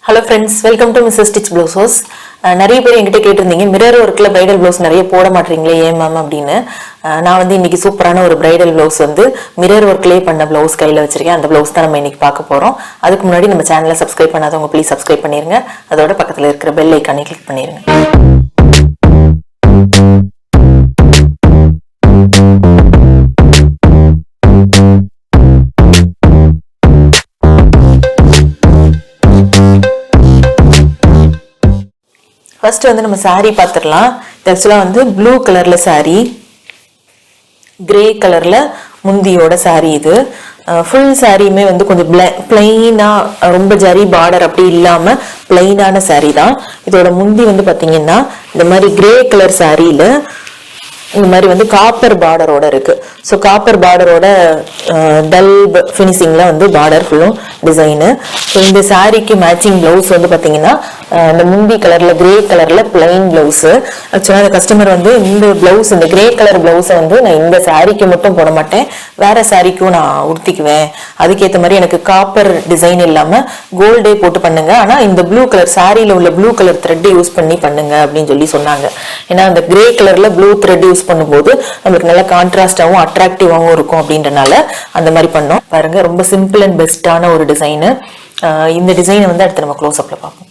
Hello friends, welcome to Mrs. Stitch Blouses. நிறைய பேர் என்கிட்ட கேட்டிருந்தீங்க மிரர் ஒர்க்ல பிரைடல் ப்ளவுஸ் நிறைய போட மாட்டீங்களே ஏன் மேம் அப்படின்னு. நான் வந்து இன்னைக்கு சூப்பரான ஒரு பிரைடல் ப்ளவுஸ் வந்து மிரர் ஒர்க்லயே பண்ண ப்ளவுஸ் கையில வச்சிருக்கேன். அந்த ப்ளவுஸ் தான் நம்ம இன்னைக்கு பார்க்க போறோம். அதுக்கு முன்னாடி நம்ம சேனலை சப்ஸ்கிரைப் பண்ணாதவங்க ப்ளீஸ் சப்ஸ்கிரைப் பண்ணிருங்க. அதோட பக்கத்துல இருக்கிற பெல் ஐகானை கிளிக் பண்ணிருங்க. ஃபர்ஸ்ட் வந்து நம்ம saree பார்த்துடலாம். ஆக்சுவலா வந்து ப்ளூ கலர்ல saree, கிரே கலர்ல முந்தியோட saree. இது ஃபுல் சாரியுமே வந்து கொஞ்சம் பிளைனா, ரொம்ப ஜரி பார்டர் அப்படி இல்லாம பிளைனான saree தான். இதோட முந்தி வந்து பாத்தீங்கன்னா இந்த மாதிரி கிரே கலர் சாரியில இந்த மாதிரி வந்து காப்பர் பார்டரோட இருக்கு. ஸோ காப்பர் பார்டரோட டல் ஃபினிஷிங்ல வந்து பார்டர் ஃபுல்லும் டிசைனு. ஸோ இந்த சாரிக்கு மேட்சிங் பிளவுஸ் வந்து பாத்தீங்கன்னா இந்த முந்தி கலர்ல கிரே கலர்ல பிளைன் பிளவுஸ். ஆக்சுவலா அந்த கஸ்டமர் வந்து இந்த பிளவுஸ், இந்த கிரே கலர் பிளவுஸை வந்து நான் இந்த சாரிக்கு மட்டும் போட மாட்டேன், வேற சாரிக்கும் நான் உடுத்திக்குவேன், அதுக்கேற்ற மாதிரி எனக்கு காப்பர் டிசைன் இல்லாம கோல்டே போட்டு பண்ணுங்க, ஆனா இந்த ப்ளூ கலர் சாரியில உள்ள ப்ளூ கலர் த்ரெட் யூஸ் பண்ணி பண்ணுங்க அப்படின்னு சொல்லி சொன்னாங்க. ஏன்னா அந்த கிரே கலர்ல ப்ளூ த்ரெட் யூஸ் பண்ணும்போது நமக்கு நல்ல கான்ட்ராஸ்டாவும் அட்ராக்டிவாவும் இருக்கும் அப்படின்றனால அந்த மாதிரி பண்ணோம். பாருங்க, ரொம்ப சிம்பிள் அண்ட் பெஸ்டான ஒரு டிசைனு. இந்த டிசைனை வந்து அடுத்து நம்ம க்ளோஸ் அப்ல பார்ப்போம்.